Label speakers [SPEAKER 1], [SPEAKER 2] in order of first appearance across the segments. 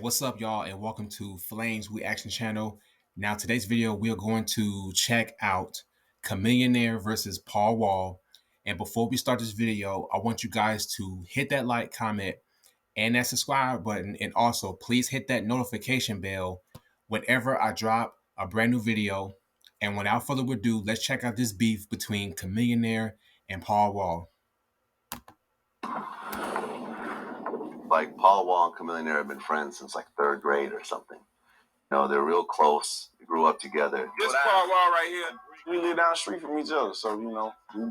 [SPEAKER 1] What's up, y'all, and welcome to Flames Reaction channel. Now, today's video, we are going to check out Chamillionaire versus Paul Wall. And before we start this video, I want you guys to hit that like, comment, and that subscribe button. And also, please hit that notification bell whenever I drop a brand new video. And without further ado, let's check out this beef between Chamillionaire and Paul Wall.
[SPEAKER 2] Like Paul Wall and Chamillionaire have been friends since like 3rd grade or something. You know, they're real close. They grew up together.
[SPEAKER 3] This Paul Wall right here.
[SPEAKER 4] We lived down the street from each other, so we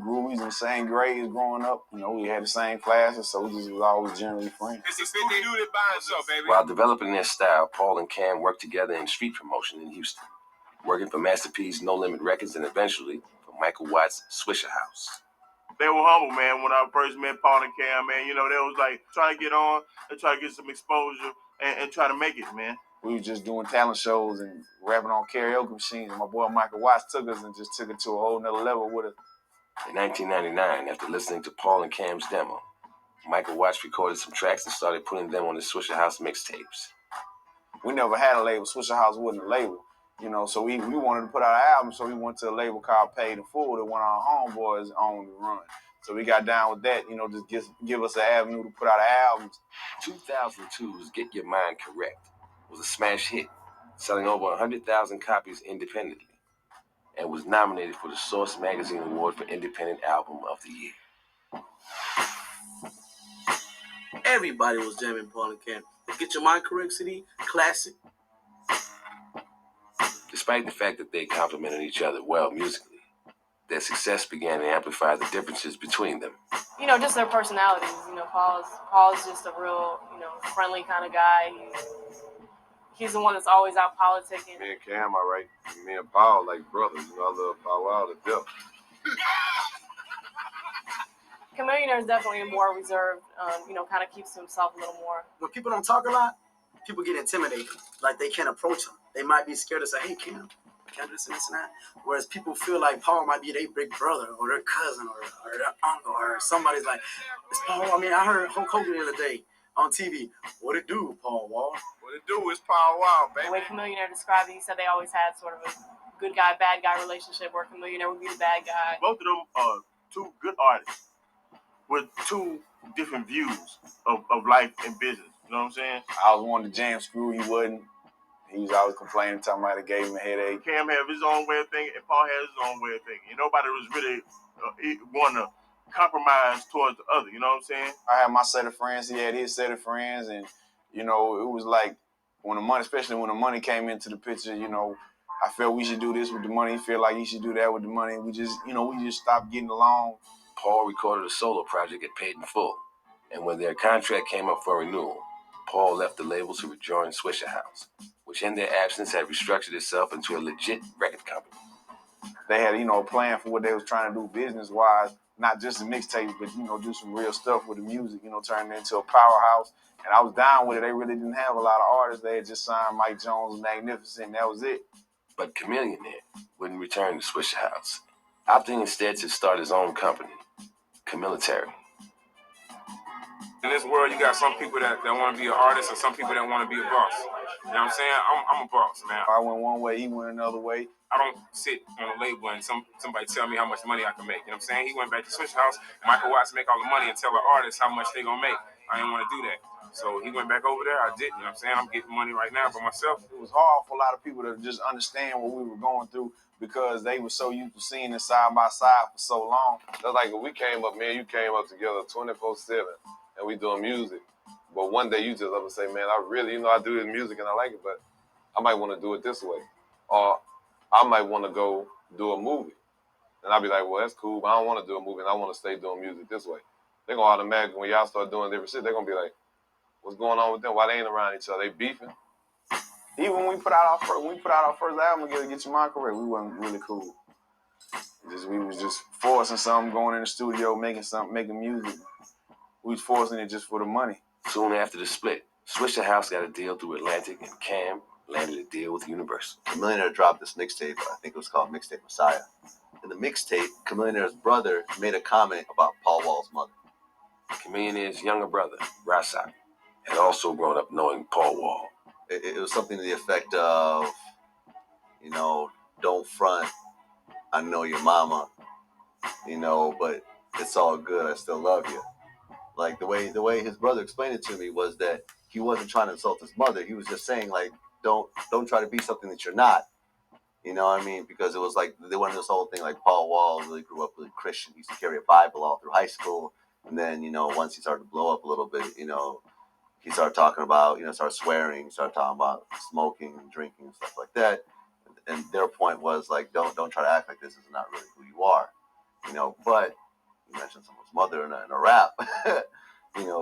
[SPEAKER 4] grew. We was in the same grades growing up. We had the same classes, so we just was always generally friends.
[SPEAKER 3] It's a 50 dude that by himself, baby.
[SPEAKER 5] While developing their style, Paul and Cam worked together in street promotion in Houston, working for Masterpiece, No Limit Records, and eventually for Michael Watt's Swisher House.
[SPEAKER 3] They were humble, man. When I first met Paul and Cam, man, they was like trying to get on and try to get some exposure and try to make it, man.
[SPEAKER 4] We was just doing talent shows and rapping on karaoke machines. And my boy Michael Watts took us and just took it to a whole nother level with us.
[SPEAKER 5] In 1999, after listening to Paul and Cam's demo, Michael Watts recorded some tracks and started putting them on the Swisher House mixtapes.
[SPEAKER 4] We never had a label. Swisher House wasn't a label. So we wanted to put out an album, so we went to a label called Paid in Full that one of our homeboys owned and run. So we got down with that, just give us an avenue to put out albums.
[SPEAKER 5] 2002's Get Your Mind Correct was a smash hit, selling over 100,000 copies independently, and was nominated for the Source Magazine Award for Independent Album of the Year.
[SPEAKER 6] Everybody was jamming Paul and Cam. Get Your Mind Correct CD, classic.
[SPEAKER 5] Despite the fact that they complemented each other well musically, their success began to amplify the differences between them.
[SPEAKER 7] Just their personalities. Paul's just a real, friendly kind of guy. He's the one that's always out politicking.
[SPEAKER 8] Me and Cam, all right. Me and Paul, like brothers. I love Paul Wall to death.
[SPEAKER 7] Chamillionaire is definitely more reserved, kind of keeps to himself a little more.
[SPEAKER 6] When people don't talk a lot, people get intimidated. Like they can't approach him. They might be scared to say, hey, Cam, can't do this and this and that. Whereas people feel like Paul might be their big brother or their cousin or their uncle or somebody's like, it's Paul. I mean, I heard Hulk Hogan the other day on TV. What it do, Paul Wall?
[SPEAKER 3] What it do is Paul Wall, baby.
[SPEAKER 7] The way Chamillionaire described it, he said they always had sort of a good guy, bad guy relationship where Chamillionaire would be the bad guy.
[SPEAKER 3] Both of them are two good artists with two different views of life and business. You know what I'm saying?
[SPEAKER 4] I was wanting to jam Screw, he wasn't. He was always complaining, talking about it gave him a headache.
[SPEAKER 3] Cam had his own way of thinking, and Paul had his own way of thinking. Nobody was really want to compromise towards the other. You know what I'm saying?
[SPEAKER 4] I had my set of friends, he had his set of friends, and it was like when the money, especially when the money came into the picture, I felt we should do this with the money. He felt like he should do that with the money. We just stopped getting along.
[SPEAKER 5] Paul recorded a solo project at Paid in Full, and when their contract came up for renewal, Paul left the label to rejoin Swisher House, which in their absence had restructured itself into a legit record company.
[SPEAKER 4] They had, a plan for what they was trying to do business-wise, not just the mixtapes, but, do some real stuff with the music, turn it into a powerhouse. And I was down with it. They really didn't have a lot of artists. They had just signed Mike Jones, Magnificent, and that was it.
[SPEAKER 5] But Chamillionaire wouldn't return to Swisher House, opting instead to start his own company, Chamillionaire.
[SPEAKER 3] In this world, you got some people that want to be an artist and some people that want to be a boss. You know what I'm saying? I'm a boss, man.
[SPEAKER 4] I went one way, he went another way.
[SPEAKER 3] I don't sit on a label and somebody tell me how much money I can make. You know what I'm saying? He went back to Swisher House. Michael Watts make all the money and tell the artists how much they gonna make. I didn't want to do that. So he went back over there. I did. You know what I'm saying? I'm getting money right now for myself.
[SPEAKER 4] It was hard for a lot of people to just understand what we were going through because they were so used to seeing it side by side for so long.
[SPEAKER 8] That's like when we came up, me and you came up together 24/7 and we doing music. But one day you just up and say, man, I really, I do this music and I like it, but I might want to do it this way. Or I might want to go do a movie. And I'll be like, well, that's cool, but I don't want to do a movie and I want to stay doing music this way. They're going to automatically, when y'all start doing different shit, they're going to be like, what's going on with them? Why they ain't around each other? They beefing?
[SPEAKER 4] Even when we put out our first album together, Get Your Mind Correct, we wasn't really cool. We was just forcing something, going in the studio, making music. We was forcing it just for the money.
[SPEAKER 5] Soon after the split, Swisher House got a deal through Atlantic, and Cam landed a deal with Universal.
[SPEAKER 2] Chamillionaire dropped this mixtape. I think it was called Mixtape Messiah. In the mixtape, Chamillionaire's brother made a comment about Paul Wall's mother.
[SPEAKER 5] Chamillionaire's younger brother, Rasak, had also grown up knowing Paul Wall.
[SPEAKER 2] it was something to the effect of, don't front. I know your mama, but it's all good. I still love you. Like the way his brother explained it to me was that he wasn't trying to insult his mother. He was just saying like, don't try to be something that you're not. You know what I mean? Because it was like they wanted this whole thing. Like Paul Wall really grew up really Christian. He used to carry a Bible all through high school, and then once he started to blow up a little bit, he started talking about started swearing, started talking about smoking and drinking and stuff like that. And their point was like, don't try to act like this is not really who you are, But you mentioned someone's mother in a rap,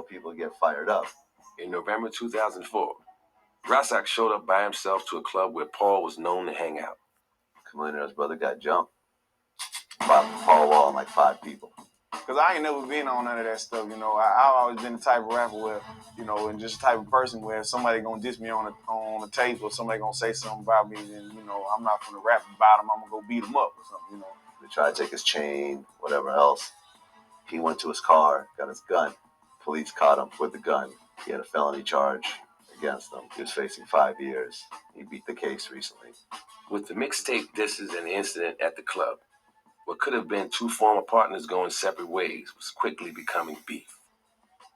[SPEAKER 2] people get fired up.
[SPEAKER 5] In November 2004, Rasak showed up by himself to a club where Paul was known to hang out.
[SPEAKER 2] Chamillionaire's brother got jumped by Paul Wall and like 5 people.
[SPEAKER 4] Because I ain't never been on none of that stuff, I've always been the type of rapper where, and just the type of person where if somebody gonna diss me on a tape or somebody gonna say something about me, then, I'm not gonna rap about them. I'm gonna go beat them up or something,
[SPEAKER 2] They tried to take his chain, whatever else. He went to his car, got his gun. Police caught him with the gun. He had a felony charge against him. He was facing 5 years. He beat the case recently.
[SPEAKER 5] With the mixtape disses and the incident at the club, what could have been 2 former partners going separate ways was quickly becoming beef.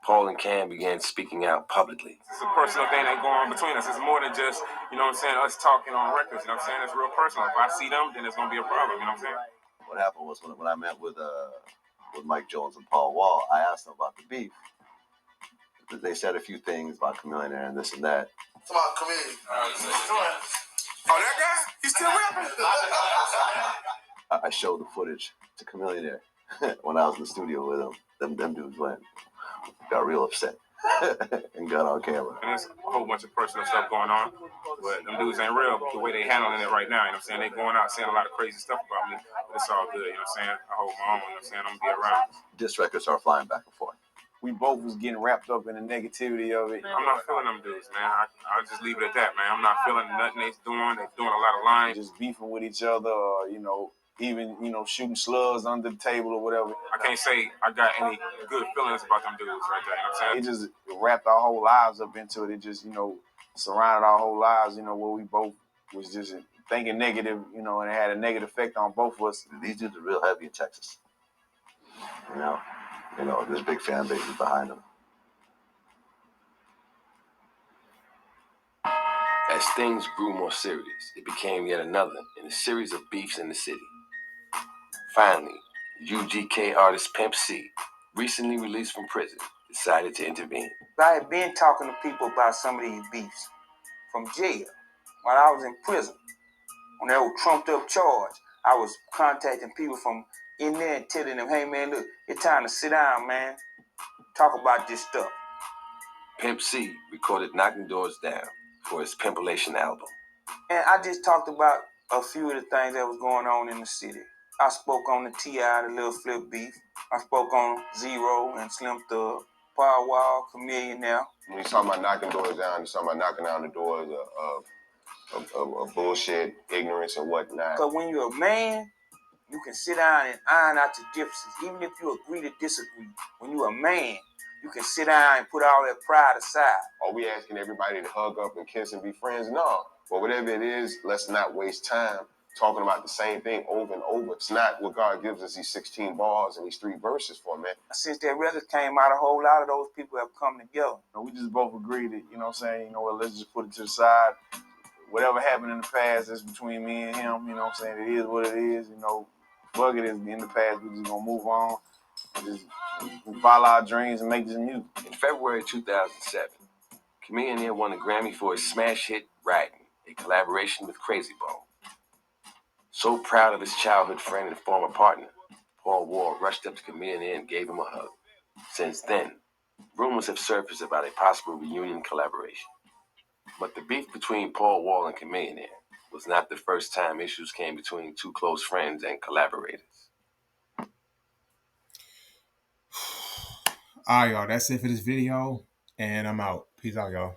[SPEAKER 5] Paul and Cam began speaking out publicly.
[SPEAKER 3] It's a personal thing that going on between us. It's more than just, us talking on records. It's real personal. If I see them, then it's gonna be a problem.
[SPEAKER 2] What happened was when I met with Mike Jones and Paul Wall, I asked them about the beef. They said a few things about Chamillionaire and this and that.
[SPEAKER 9] Come on, Chamillionaire. Oh, that guy? He's still rapping?
[SPEAKER 2] I showed the footage to Chamillionaire when I was in the studio with him. Them dudes got real upset and got on camera.
[SPEAKER 3] And there's a whole bunch of personal stuff going on, but them dudes ain't real the way they handling it right now. They going out saying a lot of crazy stuff about me, but it's all good. I hold my own. I'm gonna be around.
[SPEAKER 2] Diss records are flying back and forth.
[SPEAKER 4] We both was getting wrapped up in the negativity of it.
[SPEAKER 3] I'm not feeling them dudes, man. I'll just leave it at that, man. I'm not feeling nothing they're doing. They're doing a lot of lying.
[SPEAKER 4] Just beefing with each other, or, even, shooting slugs under the table or whatever.
[SPEAKER 3] I can't say I got any good feelings about them dudes right there,
[SPEAKER 4] It just wrapped our whole lives up into it. It just, surrounded our whole lives, where we both was just thinking negative, and it had a negative effect on both of us.
[SPEAKER 2] These dudes are real heavy in Texas. There's big fan bases behind them.
[SPEAKER 5] As things grew more serious, it became yet another in a series of beefs in the city. Finally, UGK artist Pimp C, recently released from prison, decided to intervene.
[SPEAKER 10] I had been talking to people about some of these beefs from jail while I was in prison. On that old trumped up charge, I was contacting people from in there and telling them, hey man, look, it's time to sit down, man. Talk about this stuff.
[SPEAKER 5] Pimp C recorded Knocking Doors Down for his Pimpilation album.
[SPEAKER 10] And I just talked about a few of the things that was going on in the city. I spoke on the T.I., the Lil Flip beef. I spoke on Zero and Slim Thug, Paul Wall, Chamillionaire.
[SPEAKER 8] When you're talking about knocking doors down, you're talking about knocking down the doors of bullshit, ignorance, and whatnot.
[SPEAKER 10] Because when you're a man, you can sit down and iron out your differences, even if you agree to disagree. When you're a man, you can sit down and put all that pride aside.
[SPEAKER 8] Are we asking everybody to hug up and kiss and be friends? No. But whatever it is, let's not waste time talking about the same thing over and over. It's not what God gives us these 16 bars and these 3 verses for, man.
[SPEAKER 10] Since that record came out, a whole lot of those people have come together.
[SPEAKER 4] We just both agreed that, let's just put it to the side. Whatever happened in the past is between me and him, It is what it is, Fuck it, is in the past. We just gonna move on and just follow our dreams and make this music.
[SPEAKER 5] In February 2007, Chamillionaire won a Grammy for his smash hit Riding, a collaboration with Crazy Bone. So proud of his childhood friend and former partner, Paul Wall rushed up to Chamillionaire and gave him a hug. Since then, rumors have surfaced about a possible reunion collaboration. But the beef between Paul Wall and Chamillionaire was not the first time issues came between 2 close friends and collaborators.
[SPEAKER 1] All right, y'all. That's it for this video, and I'm out. Peace out, y'all.